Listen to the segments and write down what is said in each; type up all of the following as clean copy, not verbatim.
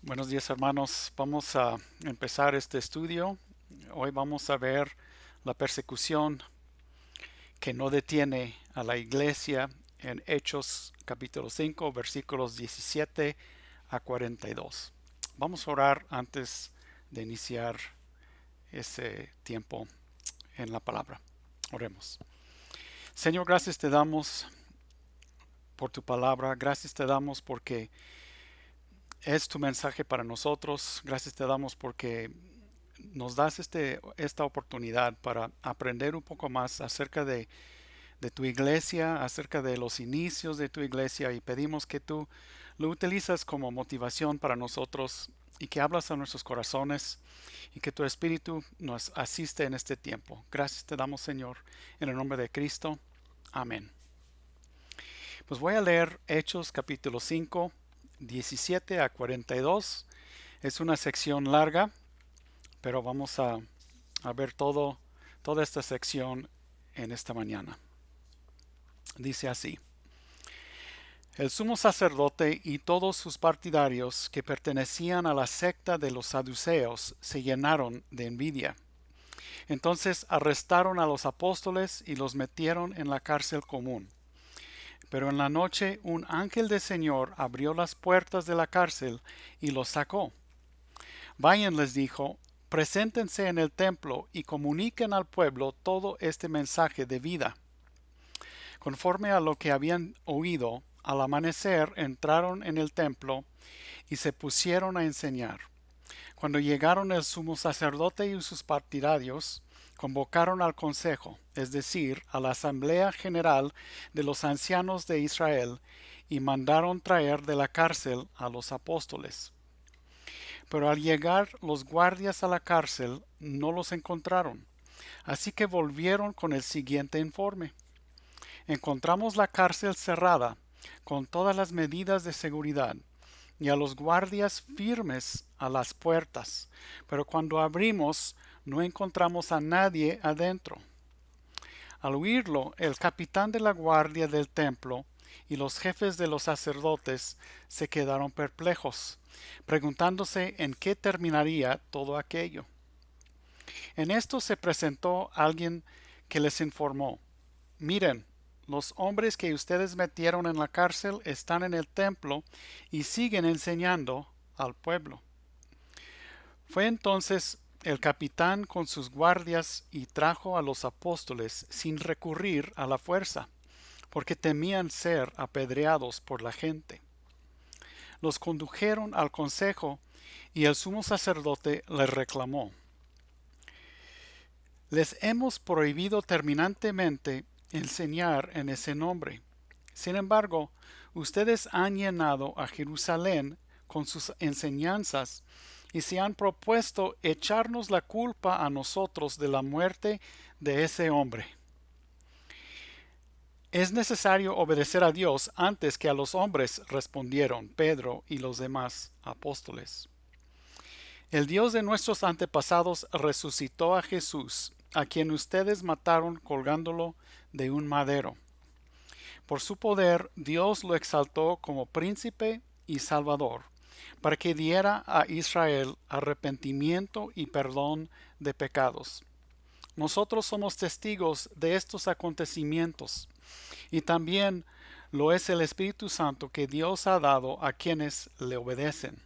Buenos días, hermanos. Vamos a empezar este estudio. Hoy vamos a ver la persecución que no detiene a la iglesia en Hechos capítulo 5 versículos 17 a 42. Vamos a orar antes de iniciar ese tiempo en la palabra. Oremos. Señor, gracias te damos por tu palabra. Gracias te damos porque es tu mensaje para nosotros. Gracias te damos porque nos das esta oportunidad para aprender un poco más acerca de tu iglesia, acerca de los inicios de tu iglesia, y pedimos que tú lo utilizas como motivación para nosotros y que hablas a nuestros corazones y que tu espíritu nos asiste en este tiempo. Gracias te damos, Señor, en el nombre de Cristo. Amén. Pues voy a leer Hechos capítulo 5, 17 a 42. Es una sección larga, pero vamos a ver toda esta sección en esta mañana. Dice así: el sumo sacerdote y todos sus partidarios que pertenecían a la secta de los saduceos se llenaron de envidia. Entonces arrestaron a los apóstoles y los metieron en la cárcel común. Pero en la noche un ángel del Señor abrió las puertas de la cárcel y los sacó. Vayan, les dijo, preséntense en el templo y comuniquen al pueblo todo este mensaje de vida. Conforme a lo que habían oído, al amanecer entraron en el templo y se pusieron a enseñar. Cuando llegaron el sumo sacerdote y sus partidarios, convocaron al consejo, es decir, a la asamblea general de los ancianos de Israel, y mandaron traer de la cárcel a los apóstoles. Pero al llegar los guardias a la cárcel no los encontraron, así que volvieron con el siguiente informe: encontramos la cárcel cerrada, con todas las medidas de seguridad, y a los guardias firmes a las puertas, pero cuando abrimos no encontramos a nadie adentro. Al oírlo, el capitán de la guardia del templo y los jefes de los sacerdotes se quedaron perplejos, preguntándose en qué terminaría todo aquello. En esto se presentó alguien que les informó: miren, los hombres que ustedes metieron en la cárcel están en el templo y siguen enseñando al pueblo. Fue entonces el capitán con sus guardias y trajo a los apóstoles sin recurrir a la fuerza, porque temían ser apedreados por la gente. Los condujeron al consejo y el sumo sacerdote les reclamó: les hemos prohibido terminantemente enseñar en ese nombre. Sin embargo, ustedes han llenado a Jerusalén con sus enseñanzas y se han propuesto echarnos la culpa a nosotros de la muerte de ese hombre. Es necesario obedecer a Dios antes que a los hombres, respondieron Pedro y los demás apóstoles. El Dios de nuestros antepasados resucitó a Jesús, a quien ustedes mataron colgándolo de un madero. Por su poder, Dios lo exaltó como príncipe y salvador, para que diera a Israel arrepentimiento y perdón de pecados. Nosotros somos testigos de estos acontecimientos, y también lo es el Espíritu Santo que Dios ha dado a quienes le obedecen.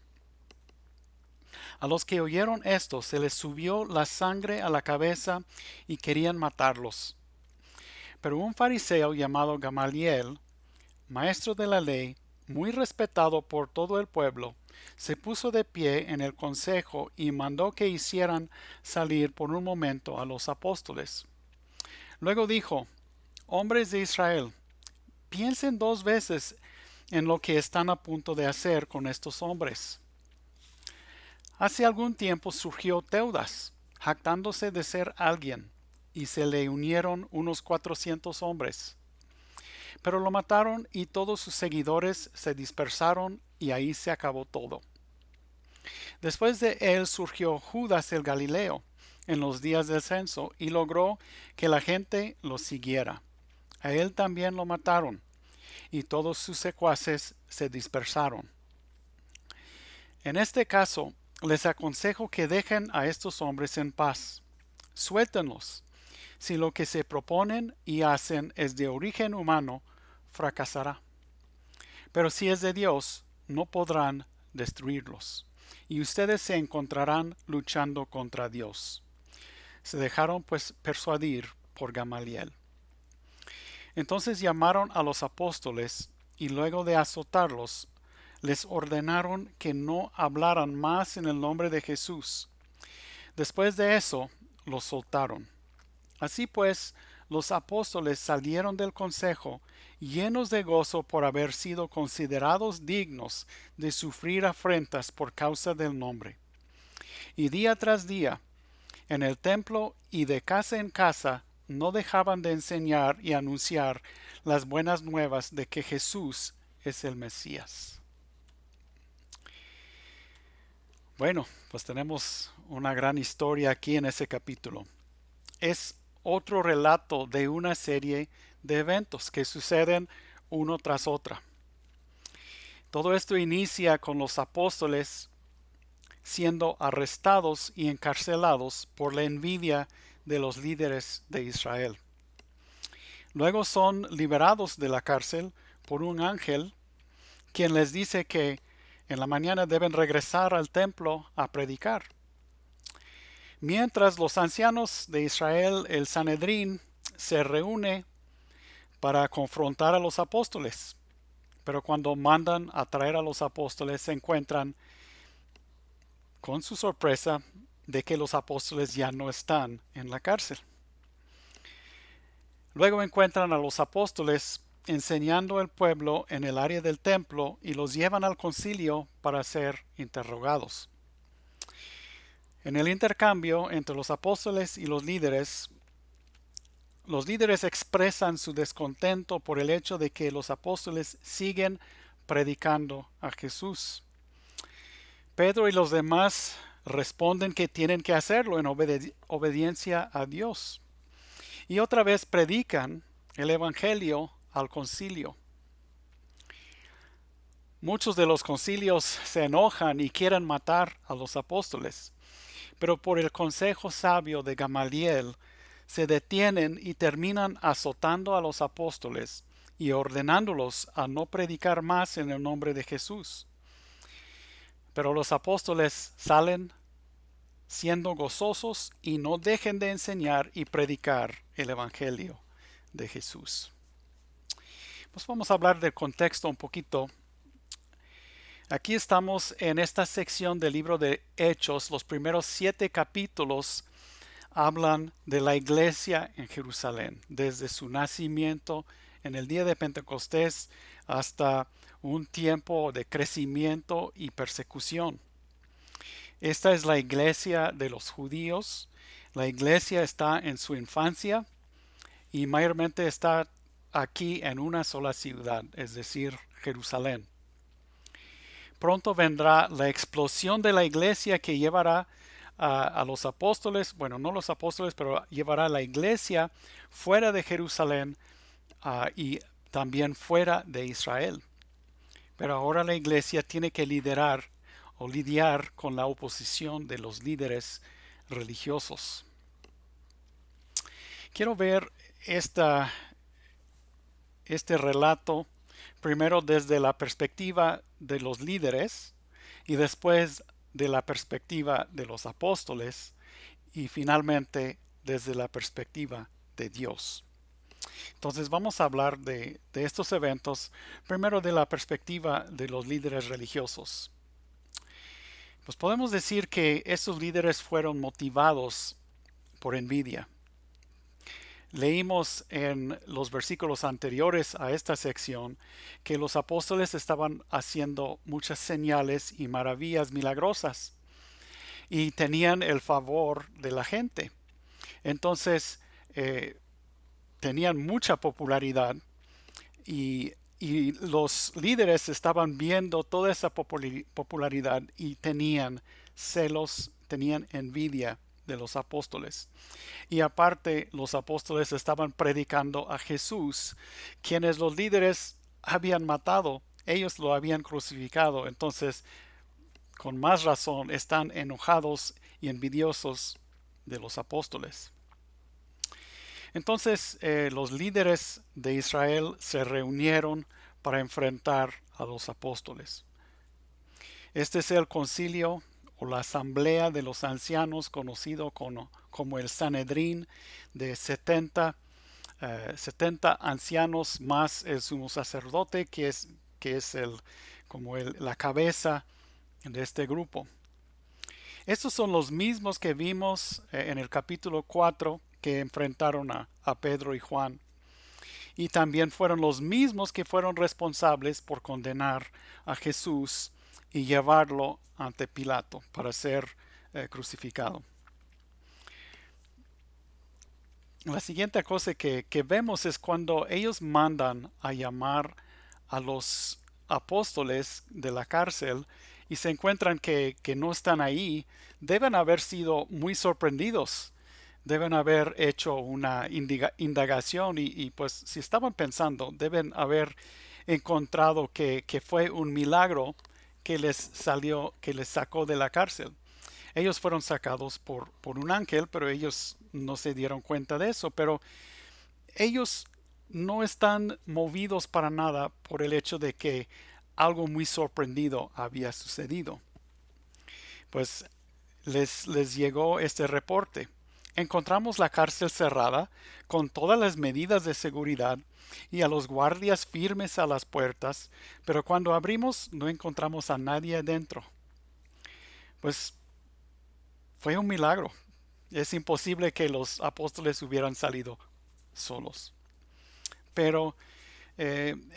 A los que oyeron esto se les subió la sangre a la cabeza y querían matarlos. Pero un fariseo llamado Gamaliel, maestro de la ley, muy respetado por todo el pueblo, se puso de pie en el consejo y mandó que hicieran salir por un momento a los apóstoles. Luego dijo: hombres de Israel, piensen dos veces en lo que están a punto de hacer con estos hombres. Hace algún tiempo surgió Teudas, jactándose de ser alguien, y se le unieron unos 400 hombres. Pero lo mataron y todos sus seguidores se dispersaron y ahí se acabó todo. Después de él surgió Judas el Galileo en los días del censo y logró que la gente lo siguiera. A él también lo mataron y todos sus secuaces se dispersaron. En este caso, les aconsejo que dejen a estos hombres en paz. Suéltenlos. Si lo que se proponen y hacen es de origen humano, fracasará. Pero si es de Dios, no podrán destruirlos. Y ustedes se encontrarán luchando contra Dios. Se dejaron pues persuadir por Gamaliel. Entonces llamaron a los apóstoles y luego de azotarlos, les ordenaron que no hablaran más en el nombre de Jesús. Después de eso, los soltaron. Así pues, los apóstoles salieron del consejo llenos de gozo por haber sido considerados dignos de sufrir afrentas por causa del nombre. Y día tras día, en el templo y de casa en casa, no dejaban de enseñar y anunciar las buenas nuevas de que Jesús es el Mesías. Bueno, pues tenemos una gran historia aquí en ese capítulo. Es otro relato de una serie de eventos que suceden uno tras otra. Todo esto inicia con los apóstoles siendo arrestados y encarcelados por la envidia de los líderes de Israel. Luego son liberados de la cárcel por un ángel quien les dice que en la mañana deben regresar al templo a predicar. Mientras los ancianos de Israel, el Sanedrín, se reúne para confrontar a los apóstoles. Pero cuando mandan a traer a los apóstoles se encuentran con su sorpresa de que los apóstoles ya no están en la cárcel. Luego encuentran a los apóstoles enseñando al pueblo en el área del templo y los llevan al concilio para ser interrogados. En el intercambio entre los apóstoles y los líderes expresan su descontento por el hecho de que los apóstoles siguen predicando a Jesús. Pedro y los demás responden que tienen que hacerlo en obediencia a Dios. Y otra vez predican el Evangelio al concilio. Muchos de los concilios se enojan y quieren matar a los apóstoles, pero por el consejo sabio de Gamaliel se detienen y terminan azotando a los apóstoles y ordenándolos a no predicar más en el nombre de Jesús. Pero los apóstoles salen siendo gozosos y no dejen de enseñar y predicar el Evangelio de Jesús. Pues vamos a hablar del contexto un poquito. Aquí estamos en esta sección del libro de Hechos. Los primeros 7 capítulos hablan de la iglesia en Jerusalén, desde su nacimiento en el día de Pentecostés hasta un tiempo de crecimiento y persecución. Esta es la iglesia de los judíos. La iglesia está en su infancia y mayormente está aquí en una sola ciudad, es decir, Jerusalén. Pronto vendrá la explosión de la iglesia que llevará a los apóstoles, bueno, no los apóstoles, pero llevará a la iglesia fuera de Jerusalén y también fuera de Israel. Pero ahora la iglesia tiene que liderar o lidiar con la oposición de los líderes religiosos. Quiero ver este relato primero desde la perspectiva de los líderes y después de la perspectiva de los apóstoles y finalmente desde la perspectiva de Dios. Entonces vamos a hablar de estos eventos primero de la perspectiva de los líderes religiosos. Pues podemos decir que estos líderes fueron motivados por envidia. Leímos en los versículos anteriores a esta sección que los apóstoles estaban haciendo muchas señales y maravillas milagrosas y tenían el favor de la gente. Entonces tenían mucha popularidad y los líderes estaban viendo toda esa popularidad y tenían celos, tenían envidia de los apóstoles. Y aparte, los apóstoles estaban predicando a Jesús, quienes los líderes habían matado, ellos lo habían crucificado. Entonces, con más razón están enojados y envidiosos de los apóstoles. Entonces los líderes de Israel se reunieron para enfrentar a los apóstoles. Este es el concilio o la asamblea de los ancianos, conocido como el Sanedrín, de 70 ancianos más el sumo sacerdote, que es la cabeza de este grupo. Estos son los mismos que vimos en el capítulo 4 que enfrentaron a Pedro y Juan. Y también fueron los mismos que fueron responsables por condenar a Jesús y llevarlo ante Pilato para ser crucificado. La siguiente cosa que vemos es cuando ellos mandan a llamar a los apóstoles de la cárcel y se encuentran que no están ahí, deben haber sido muy sorprendidos. Deben haber hecho una indagación y pues si estaban pensando, deben haber encontrado que fue un milagro que les sacó de la cárcel. Ellos fueron sacados por un ángel, pero ellos no se dieron cuenta de eso. Pero ellos no están movidos para nada por el hecho de que algo muy sorprendido había sucedido. Pues les llegó este reporte. Encontramos la cárcel cerrada con todas las medidas de seguridad y a los guardias firmes a las puertas, pero cuando abrimos no encontramos a nadie adentro. Pues fue un milagro. Es imposible que los apóstoles hubieran salido solos. Pero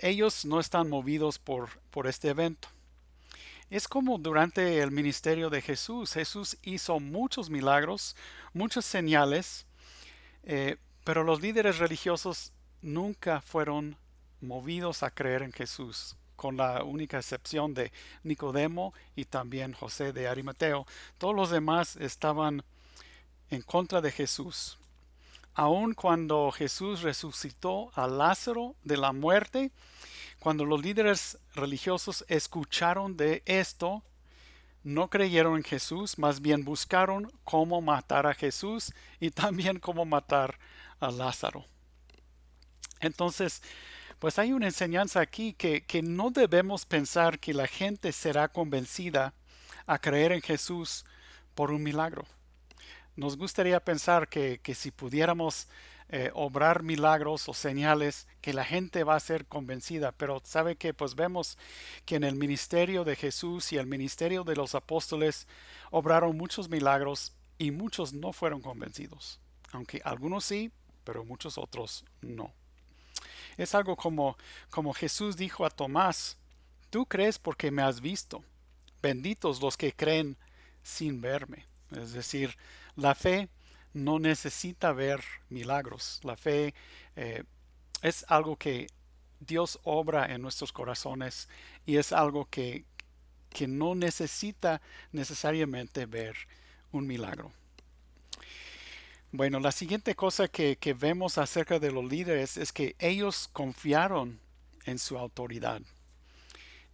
ellos no están movidos por este evento. Es como durante el ministerio de Jesús. Jesús hizo muchos milagros, muchas señales, pero los líderes religiosos nunca fueron movidos a creer en Jesús, con la única excepción de Nicodemo y también José de Arimateo. Todos los demás estaban en contra de Jesús. Aun cuando Jesús resucitó a Lázaro de la muerte, cuando los líderes religiosos escucharon de esto, no creyeron en Jesús, más bien buscaron cómo matar a Jesús y también cómo matar a Lázaro. Entonces, pues hay una enseñanza aquí que no debemos pensar que la gente será convencida a creer en Jesús por un milagro. Nos gustaría pensar que si pudiéramos obrar milagros o señales, que la gente va a ser convencida, pero sabe que pues vemos que en el ministerio de Jesús y el ministerio de los apóstoles obraron muchos milagros y muchos no fueron convencidos, aunque algunos sí, pero muchos otros no. Es algo como Jesús dijo a Tomás: tú crees porque me has visto, benditos los que creen sin verme. Es decir, la fe no necesita ver milagros. La fe es algo que Dios obra en nuestros corazones y es algo que no necesita necesariamente ver un milagro. Bueno, la siguiente cosa que vemos acerca de los líderes es que ellos confiaron en su autoridad.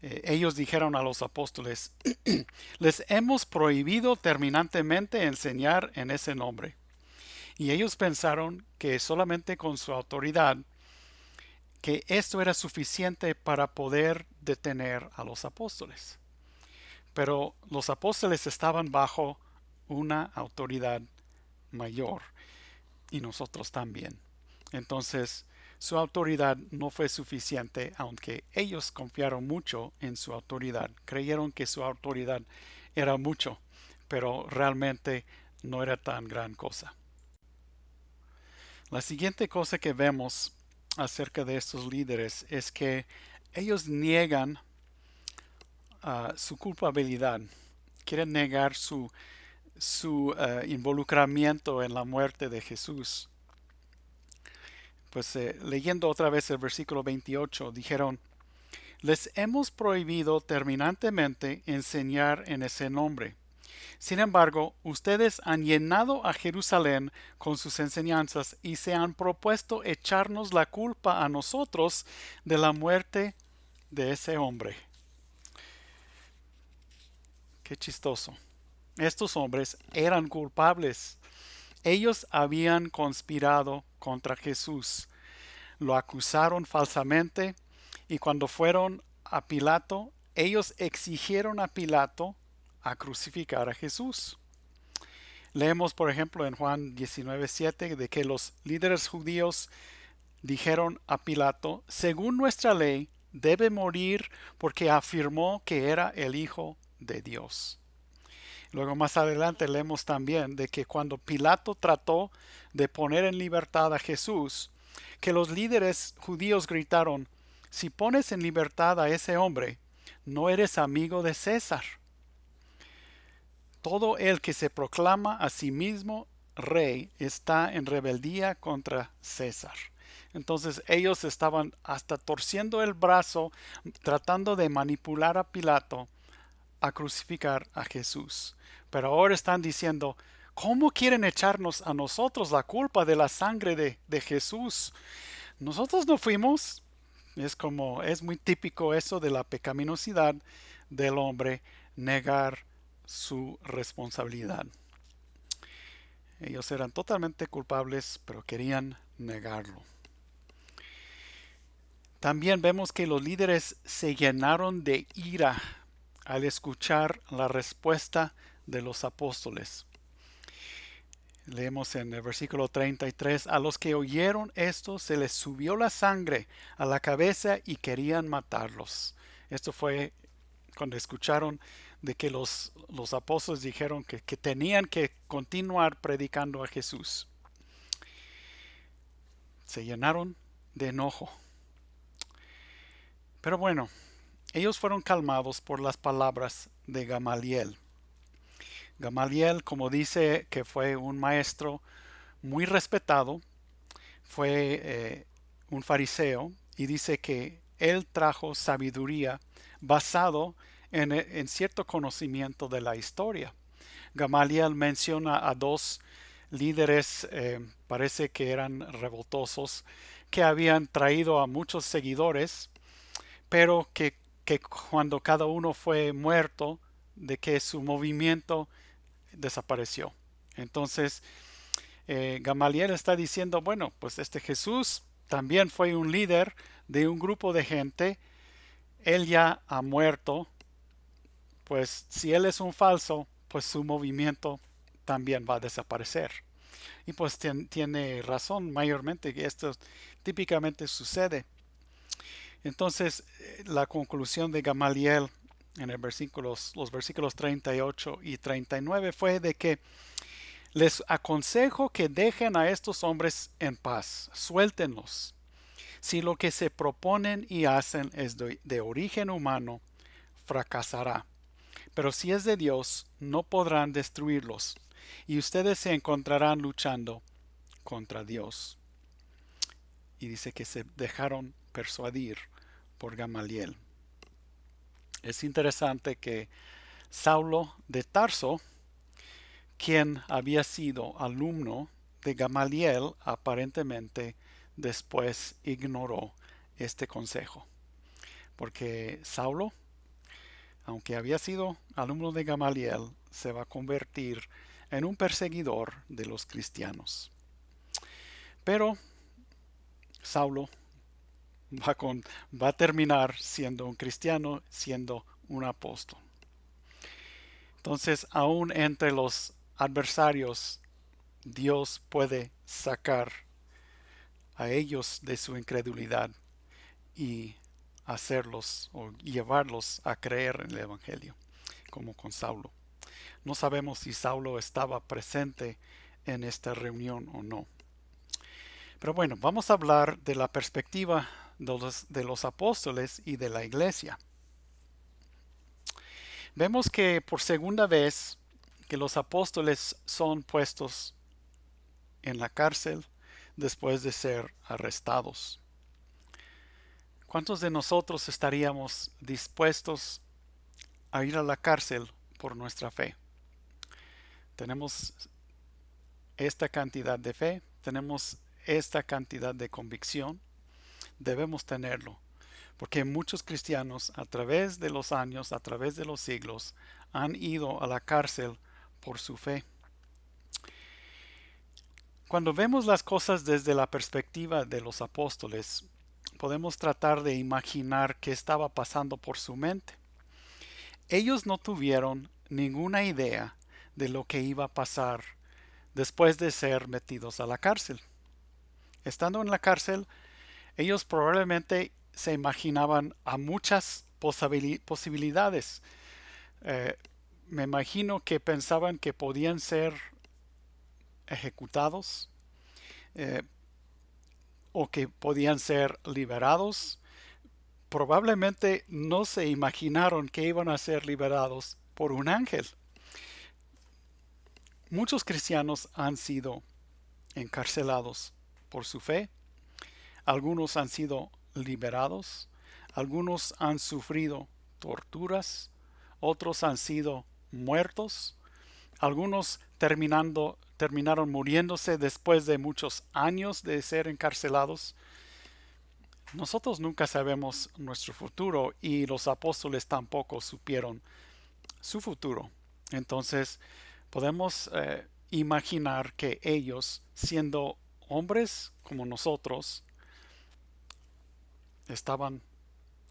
Ellos dijeron a los apóstoles: les hemos prohibido terminantemente enseñar en ese nombre. Y ellos pensaron que solamente con su autoridad, que esto era suficiente para poder detener a los apóstoles. Pero los apóstoles estaban bajo una autoridad mayor y nosotros también. Entonces, su autoridad no fue suficiente, aunque ellos confiaron mucho en su autoridad. Creyeron que su autoridad era mucho, pero realmente no era tan gran cosa. La siguiente cosa que vemos acerca de estos líderes es que ellos niegan su culpabilidad. Quieren negar su involucramiento en la muerte de Jesús. Pues leyendo otra vez el versículo 28, dijeron: les hemos prohibido terminantemente enseñar en ese nombre. Sin embargo, ustedes han llenado a Jerusalén con sus enseñanzas y se han propuesto echarnos la culpa a nosotros de la muerte de ese hombre. Qué chistoso. Estos hombres eran culpables. Ellos habían conspirado contra Jesús. Lo acusaron falsamente y cuando fueron a Pilato, ellos exigieron a Pilato a crucificar a Jesús. Leemos, por ejemplo, en Juan 19:7 de que los líderes judíos dijeron a Pilato, según nuestra ley, debe morir porque afirmó que era el Hijo de Dios. Luego más adelante leemos también de que cuando Pilato trató de poner en libertad a Jesús, que los líderes judíos gritaron, si pones en libertad a ese hombre, no eres amigo de César. Todo el que se proclama a sí mismo rey está en rebeldía contra César. Entonces ellos estaban hasta torciendo el brazo, tratando de manipular a Pilato a crucificar a Jesús. Pero ahora están diciendo, ¿cómo quieren echarnos a nosotros la culpa de la sangre de Jesús? Nosotros no fuimos. Es muy típico eso de la pecaminosidad del hombre, negar su responsabilidad. Ellos eran totalmente culpables, pero querían negarlo. También vemos que los líderes se llenaron de ira al escuchar la respuesta de los apóstoles. Leemos en el versículo 33, a los que oyeron esto se les subió la sangre a la cabeza y querían matarlos. Esto fue cuando escucharon de que los apóstoles dijeron que tenían que continuar predicando a Jesús. Se llenaron de enojo. Pero bueno, ellos fueron calmados por las palabras de Gamaliel. Gamaliel, como dice que fue un maestro muy respetado, fue un fariseo y dice que él trajo sabiduría basado en cierto conocimiento de la historia. Gamaliel menciona a dos líderes, parece que eran revoltosos, que habían traído a muchos seguidores, pero que cuando cada uno fue muerto, de que su movimiento desapareció. Entonces, Gamaliel está diciendo, bueno, pues este Jesús también fue un líder de un grupo de gente, él ya ha muerto, pues si él es un falso, pues su movimiento también va a desaparecer. Y pues tiene razón mayormente que esto típicamente sucede. Entonces, la conclusión de Gamaliel en los versículos 38 y 39 fue de que les aconsejo que dejen a estos hombres en paz, suéltenlos. Si lo que se proponen y hacen es de origen humano, fracasará. Pero si es de Dios, no podrán destruirlos, y ustedes se encontrarán luchando contra Dios. Y dice que se dejaron persuadir por Gamaliel. Es interesante que Saulo de Tarso, quien había sido alumno de Gamaliel, aparentemente después ignoró este consejo. Porque Saulo, aunque había sido alumno de Gamaliel, se va a convertir en un perseguidor de los cristianos. Pero Saulo va a terminar siendo un cristiano, siendo un apóstol. Entonces, aún entre los adversarios, Dios puede sacar a ellos de su incredulidad y hacerlos o llevarlos a creer en el Evangelio, como con Saulo. No sabemos si Saulo estaba presente en esta reunión o no. Pero bueno, vamos a hablar de la perspectiva de los apóstoles y de la iglesia. Vemos que por segunda vez que los apóstoles son puestos en la cárcel después de ser arrestados. ¿Cuántos de nosotros estaríamos dispuestos a ir a la cárcel por nuestra fe? Tenemos esta cantidad de fe, tenemos esta cantidad de convicción, debemos tenerlo, porque muchos cristianos a través de los años, a través de los siglos, han ido a la cárcel por su fe. Cuando vemos las cosas desde la perspectiva de los apóstoles, podemos tratar de imaginar qué estaba pasando por su mente. Ellos no tuvieron ninguna idea de lo que iba a pasar después de ser metidos a la cárcel. Estando en la cárcel, ellos probablemente se imaginaban a muchas posibilidades. Eh, Me imagino que pensaban que podían ser ejecutados, eh, o que podían ser liberados. Probablemente no se imaginaron que iban a ser liberados por un ángel. Muchos cristianos han sido encarcelados por su fe. Algunos han sido liberados. Algunos han sufrido torturas. Otros han sido muertos. Algunos terminaron muriéndose después de muchos años de ser encarcelados. Nosotros nunca sabemos nuestro futuro y los apóstoles tampoco supieron su futuro. Entonces podemos imaginar que ellos, siendo hombres como nosotros, estaban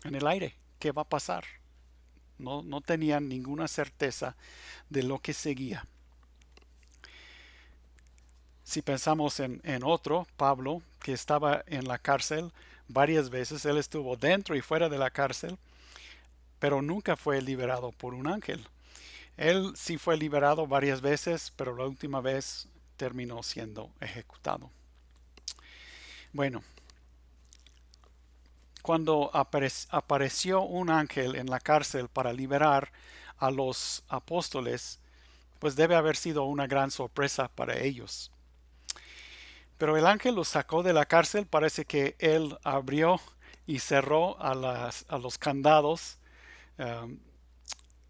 en el aire. ¿Qué va a pasar? No tenían ninguna certeza de lo que seguía. Si pensamos en otro, Pablo, que estaba en la cárcel varias veces, él estuvo dentro y fuera de la cárcel, pero nunca fue liberado por un ángel. Él sí fue liberado varias veces, pero la última vez terminó siendo ejecutado. Bueno, cuando apareció un ángel en la cárcel para liberar a los apóstoles, pues debe haber sido una gran sorpresa para ellos. Pero el ángel los sacó de la cárcel, parece que él abrió y cerró a los candados, um,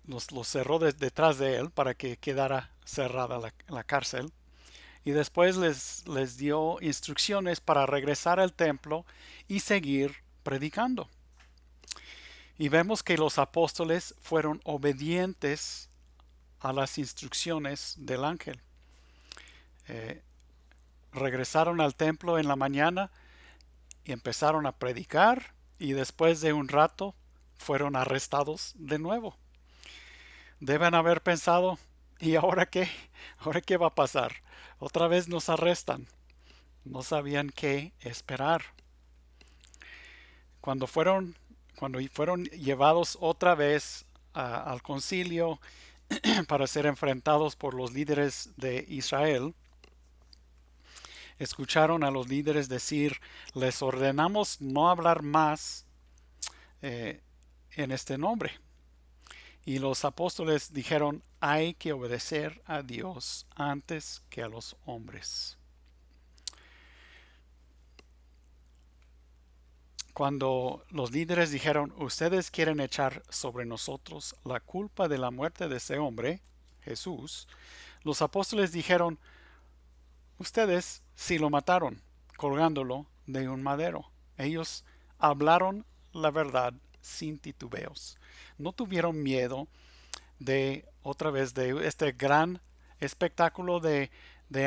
los cerró detrás de él para que quedara cerrada la cárcel. Y después les dio instrucciones para regresar al templo y seguir predicando. Y vemos que los apóstoles fueron obedientes a las instrucciones del ángel. Regresaron al templo en la mañana y empezaron a predicar, y después de un rato fueron arrestados de nuevo. Deben haber pensado, ¿y ahora qué? ¿Ahora qué va a pasar? Otra vez nos arrestan. No sabían qué esperar. Cuando fueron llevados otra vez al concilio para ser enfrentados por los líderes de Israel, escucharon a los líderes decir: les ordenamos no hablar más en este nombre. Y los apóstoles dijeron: hay que obedecer a Dios antes que a los hombres. Cuando los líderes dijeron: ustedes quieren echar sobre nosotros la culpa de la muerte de ese hombre, Jesús, los apóstoles dijeron: ustedes sí lo mataron, colgándolo de un madero. Ellos hablaron la verdad sin titubeos. No tuvieron miedo de, otra vez, de este gran espectáculo de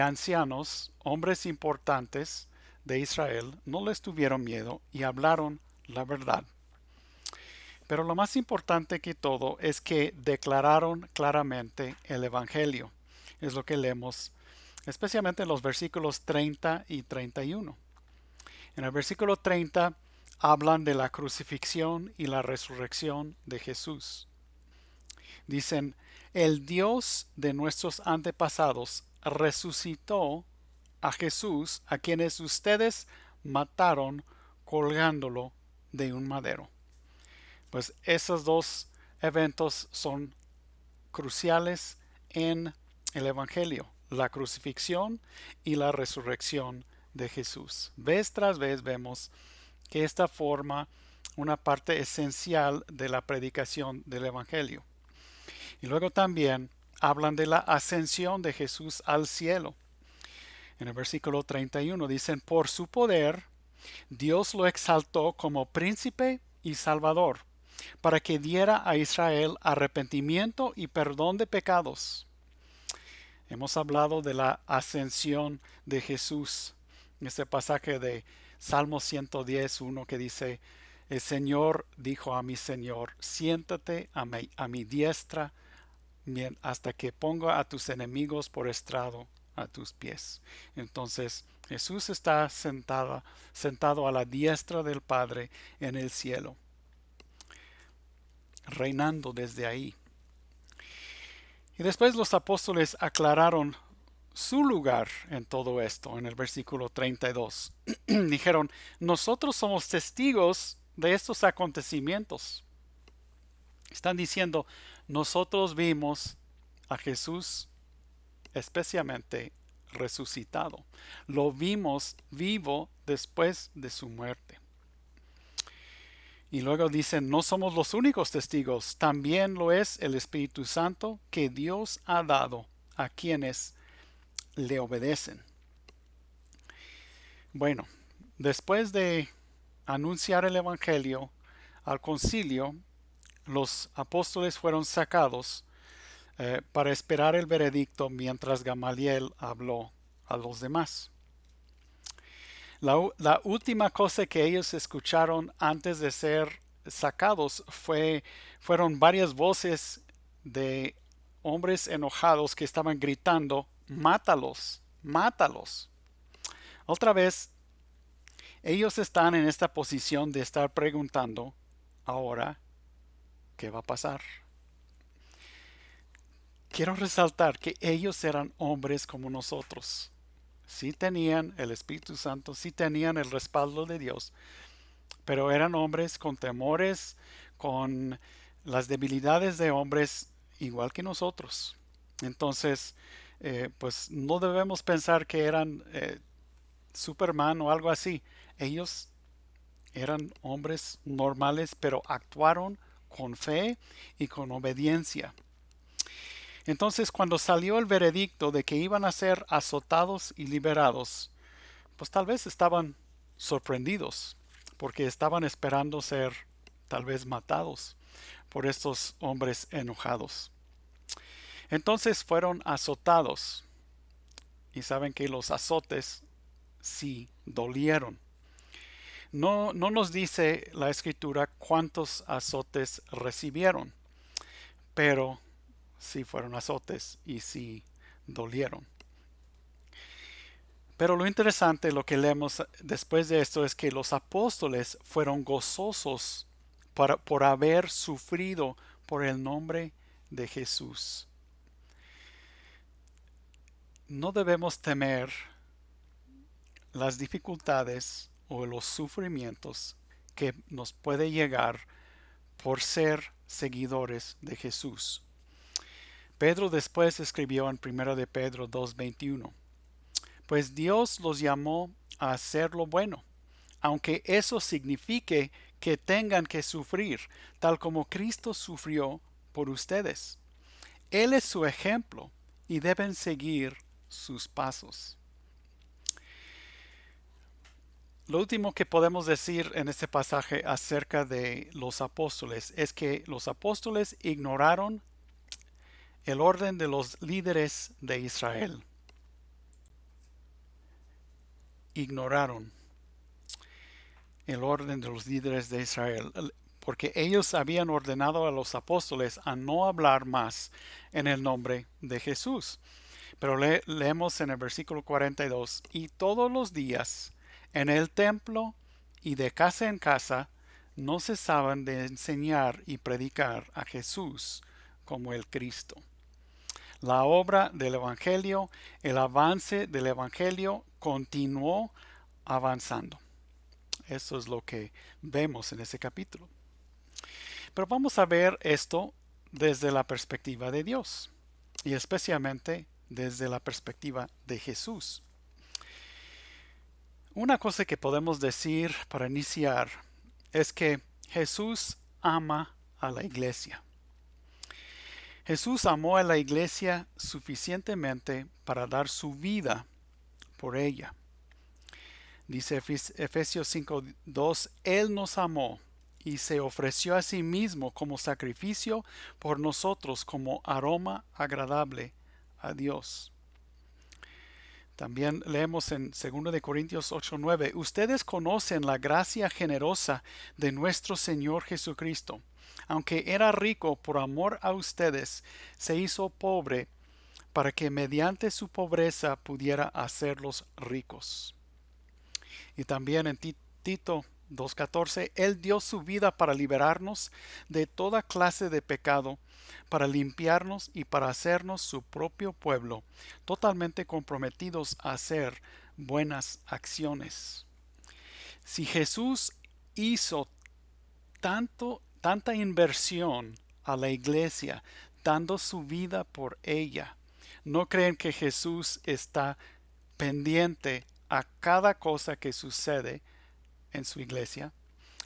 ancianos, hombres importantes de Israel. No les tuvieron miedo y hablaron la verdad. Pero lo más importante que todo es que declararon claramente el Evangelio. Es lo que leemos especialmente en los versículos 30 y 31. En el versículo 30 hablan de la crucifixión y la resurrección de Jesús. Dicen: el Dios de nuestros antepasados resucitó a Jesús, a quienes ustedes mataron colgándolo de un madero. Pues esos dos eventos son cruciales en el Evangelio: la crucifixión y la resurrección de Jesús. Vez tras vez vemos que esta forma una parte esencial de la predicación del Evangelio. Y luego también hablan de la ascensión de Jesús al cielo. En el versículo 31 dicen: por su poder Dios lo exaltó como príncipe y Salvador, para que diera a Israel arrepentimiento y perdón de pecados. Hemos hablado de la ascensión de Jesús. En este pasaje de Salmo 110, uno que dice, el Señor dijo a mi Señor, siéntate a mi diestra hasta que ponga a tus enemigos por estrado a tus pies. Entonces Jesús está sentado a la diestra del Padre en el cielo, reinando desde ahí. Y después los apóstoles aclararon su lugar en todo esto, en el versículo 32. Dijeron, nosotros somos testigos de estos acontecimientos. Están diciendo, nosotros vimos a Jesús especialmente resucitado. Lo vimos vivo después de su muerte. Y luego dicen, no somos los únicos testigos, también lo es el Espíritu Santo que Dios ha dado a quienes le obedecen. Bueno, después de anunciar el Evangelio al concilio, los apóstoles fueron sacados para esperar el veredicto mientras Gamaliel habló a los demás. La última cosa que ellos escucharon antes de ser sacados fueron varias voces de hombres enojados que estaban gritando, mátalos, mátalos. Otra vez, ellos están en esta posición de estar preguntando, ahora, ¿qué va a pasar? Quiero resaltar que ellos eran hombres como nosotros. Sí tenían el Espíritu Santo, sí tenían el respaldo de Dios, pero eran hombres con temores, con las debilidades de hombres igual que nosotros. Entonces, pues no debemos pensar que eran Superman o algo así. Ellos eran hombres normales, pero actuaron con fe y con obediencia. Entonces, cuando salió el veredicto de que iban a ser azotados y liberados, pues tal vez estaban sorprendidos, porque estaban esperando ser tal vez matados por estos hombres enojados. Entonces fueron azotados, y saben que los azotes sí dolieron. No nos dice la escritura cuántos azotes recibieron, pero sí fueron azotes y sí dolieron. Pero lo interesante, lo que leemos después de esto, es que los apóstoles fueron gozosos por haber sufrido por el nombre de Jesús. No debemos temer las dificultades o los sufrimientos que nos puede llegar por ser seguidores de Jesús. Pedro después escribió en 1 de Pedro 2:21, pues Dios los llamó a hacer lo bueno, aunque eso signifique que tengan que sufrir, tal como Cristo sufrió por ustedes. Él es su ejemplo y deben seguir sus pasos. Lo último que podemos decir en este pasaje acerca de los apóstoles es que los apóstoles ignoraron el orden de los líderes de Israel. Ignoraron el orden de los líderes de Israel, porque ellos habían ordenado a los apóstoles a no hablar más en el nombre de Jesús. Pero leemos en el versículo 42, y todos los días en el templo y de casa en casa no cesaban de enseñar y predicar a Jesús como el Cristo. La obra del Evangelio, el avance del Evangelio continuó avanzando. Eso es lo que vemos en ese capítulo. Pero vamos a ver esto desde la perspectiva de Dios y especialmente desde la perspectiva de Jesús. Una cosa que podemos decir para iniciar es que Jesús ama a la iglesia. Jesús amó a la iglesia suficientemente para dar su vida por ella. Dice Efesios 5:2, Él nos amó y se ofreció a sí mismo como sacrificio por nosotros, como aroma agradable a Dios. También leemos en 2 de Corintios 8:9, ustedes conocen la gracia generosa de nuestro Señor Jesucristo. Aunque era rico por amor a ustedes, se hizo pobre para que mediante su pobreza pudiera hacerlos ricos. Y también en Tito 2:14, Él dio su vida para liberarnos de toda clase de pecado, para limpiarnos y para hacernos su propio pueblo, totalmente comprometidos a hacer buenas acciones. Si Jesús hizo tanta inversión a la iglesia, dando su vida por ella, ¿no creen que Jesús está pendiente a cada cosa que sucede en su iglesia?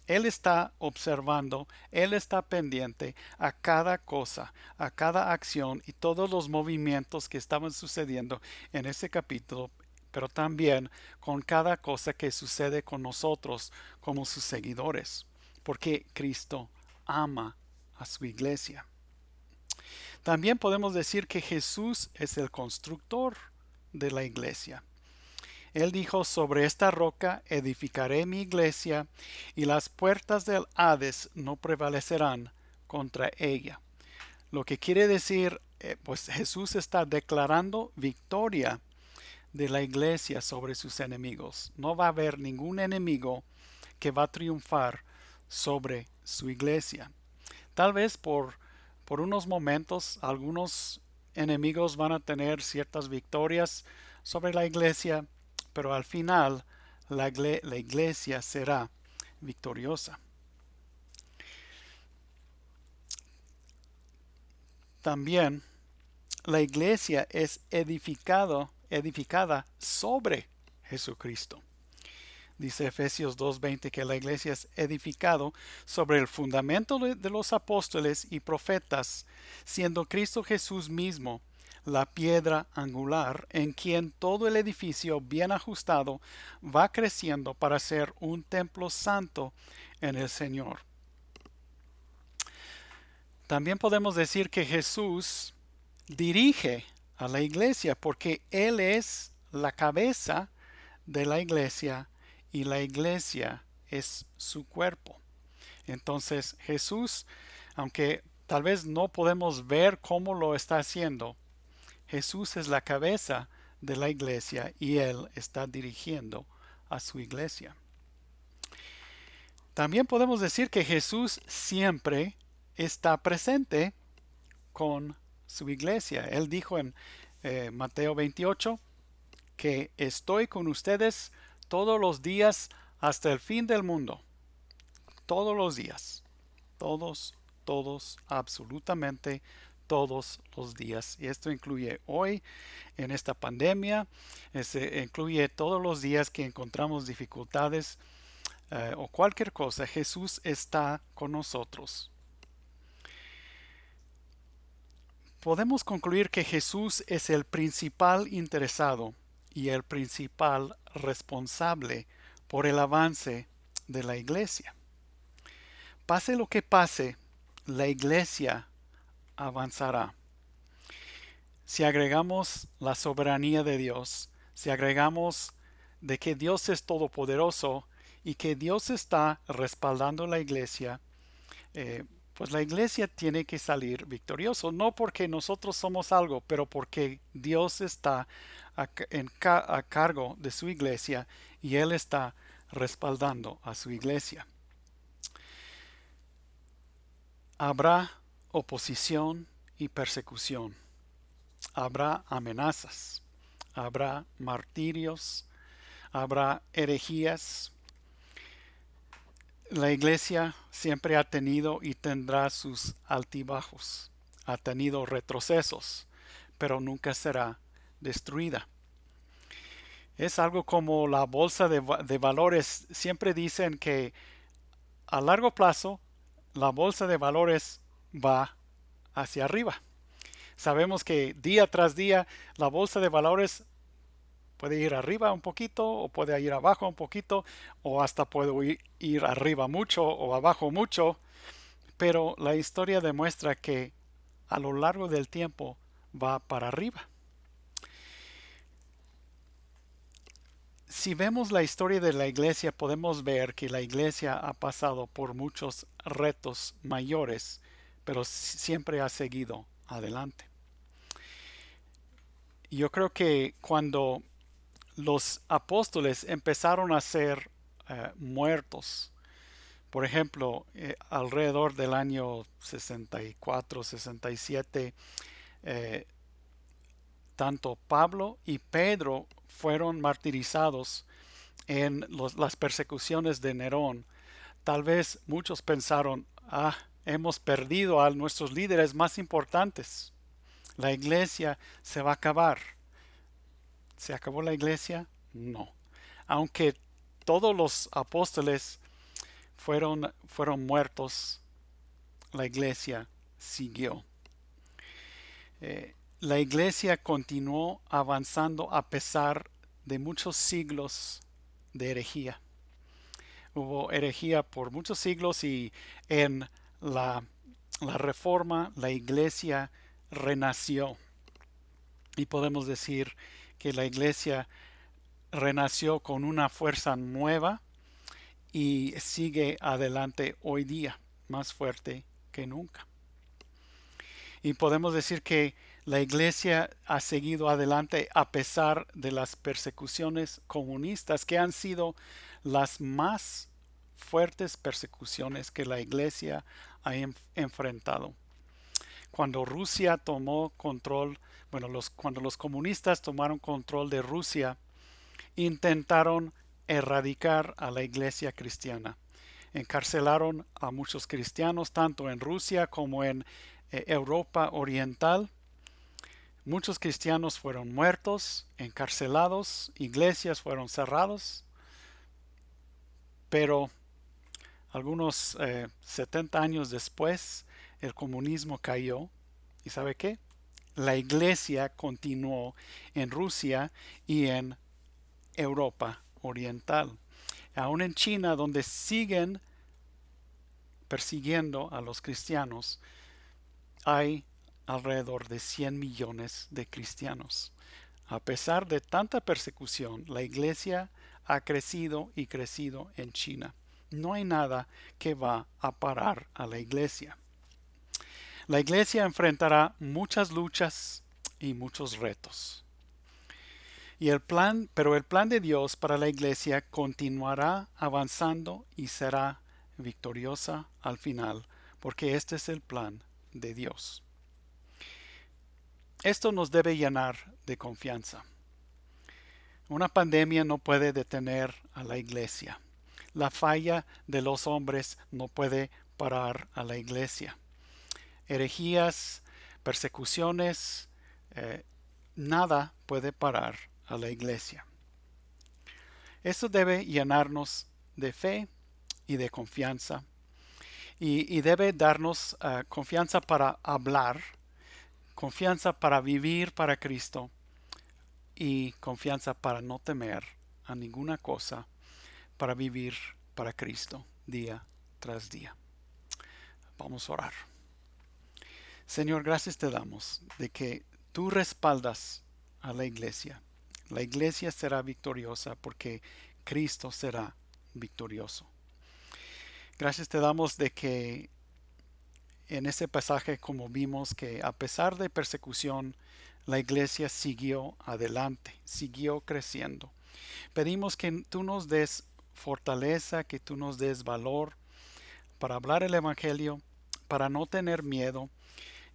Él está observando, Él está pendiente a cada cosa, a cada acción y todos los movimientos que estaban sucediendo en ese capítulo, pero también con cada cosa que sucede con nosotros como sus seguidores, porque Cristo ama a su iglesia. También podemos decir que Jesús es el constructor de la iglesia. Él dijo, sobre esta roca edificaré mi iglesia, y las puertas del Hades no prevalecerán contra ella. Lo que quiere decir, pues Jesús está declarando victoria de la iglesia sobre sus enemigos. No va a haber ningún enemigo que va a triunfar sobre su iglesia. Tal vez por unos momentos algunos enemigos van a tener ciertas victorias sobre la iglesia, pero al final la iglesia será victoriosa. También la iglesia es edificada sobre Jesucristo. Dice Efesios 2:20 que la iglesia es edificado sobre el fundamento de los apóstoles y profetas, siendo Cristo Jesús mismo la piedra angular, en quien todo el edificio bien ajustado va creciendo para ser un templo santo en el Señor. También podemos decir que Jesús dirige a la iglesia porque Él es la cabeza de la iglesia y la iglesia es su cuerpo. Entonces Jesús, aunque tal vez no podemos ver cómo lo está haciendo, Jesús es la cabeza de la iglesia y Él está dirigiendo a su iglesia. También podemos decir que Jesús siempre está presente con su iglesia. Él dijo en Mateo 28 que estoy con ustedes todos los días hasta el fin del mundo. Todos los días. Todos, absolutamente todos los días. Y esto incluye hoy, en esta pandemia, incluye todos los días que encontramos dificultades o cualquier cosa. Jesús está con nosotros. Podemos concluir que Jesús es el principal interesado y el principal responsable por el avance de la iglesia. Pase lo que pase, la iglesia avanzará. Si agregamos la soberanía de Dios, si agregamos de que Dios es todopoderoso y que Dios está respaldando la iglesia, pues la iglesia tiene que salir victorioso, no porque nosotros somos algo, pero porque Dios está a cargo de su iglesia y Él está respaldando a su iglesia. Habrá oposición y persecución. Habrá amenazas. Habrá martirios. Habrá herejías. La iglesia siempre ha tenido y tendrá sus altibajos. Ha tenido retrocesos, pero nunca será destruida. Es algo como la bolsa de valores. Siempre dicen que a largo plazo la bolsa de valores va hacia arriba. Sabemos que día tras día la bolsa de valores Puede ir arriba un poquito o puede ir abajo un poquito o hasta puede ir arriba mucho o abajo mucho, pero la historia demuestra que a lo largo del tiempo va para arriba. Si vemos la historia de la iglesia, podemos ver que la iglesia ha pasado por muchos retos mayores, pero siempre ha seguido adelante. Yo creo que cuando los apóstoles empezaron a ser muertos, por ejemplo, alrededor del año 64, 67, eh, tanto Pablo y Pedro fueron martirizados en las persecuciones de Nerón. Tal vez muchos pensaron, hemos perdido a nuestros líderes más importantes. La iglesia se va a acabar. ¿Se acabó la iglesia? No. Aunque todos los apóstoles fueron muertos, la iglesia siguió. La iglesia continuó avanzando a pesar de muchos siglos de herejía. Hubo herejía por muchos siglos y en la reforma la iglesia renació. Y podemos decir que la iglesia renació con una fuerza nueva y sigue adelante hoy día, más fuerte que nunca. Y podemos decir que la iglesia ha seguido adelante a pesar de las persecuciones comunistas que han sido las más fuertes persecuciones que la iglesia ha enfrentado. Cuando Rusia tomó control, cuando los comunistas tomaron control de Rusia, intentaron erradicar a la iglesia cristiana. Encarcelaron a muchos cristianos tanto en Rusia como en Europa Oriental. Muchos cristianos fueron muertos, encarcelados, iglesias fueron cerradas, pero algunos 70 años después el comunismo cayó y ¿sabe qué? La iglesia continuó en Rusia y en Europa Oriental. Aún en China, donde siguen persiguiendo a los cristianos, hay alrededor de 100 millones de cristianos. A pesar de tanta persecución, la iglesia ha crecido y crecido en China. No hay nada que va a parar a la iglesia. La iglesia enfrentará muchas luchas y muchos retos. Pero el plan de Dios para la iglesia continuará avanzando y será victoriosa al final, porque este es el plan de Dios. Esto nos debe llenar de confianza. Una pandemia no puede detener a la iglesia. La falla de los hombres no puede parar a la iglesia. Herejías, persecuciones, nada puede parar a la iglesia. Esto debe llenarnos de fe y de confianza y debe darnos confianza para hablar, confianza para vivir para Cristo y confianza para no temer a ninguna cosa, para vivir para Cristo día tras día. Vamos a orar. Señor, gracias te damos de que tú respaldas a la iglesia. La iglesia será victoriosa porque Cristo será victorioso. Gracias te damos de que en ese pasaje, como vimos, que a pesar de persecución, la iglesia siguió adelante, siguió creciendo. Pedimos que tú nos des fortaleza, que tú nos des valor para hablar el evangelio, para no tener miedo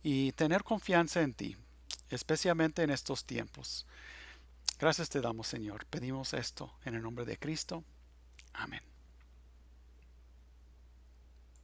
y tener confianza en ti, especialmente en estos tiempos. Gracias te damos, Señor. Pedimos esto en el nombre de Cristo. Amén.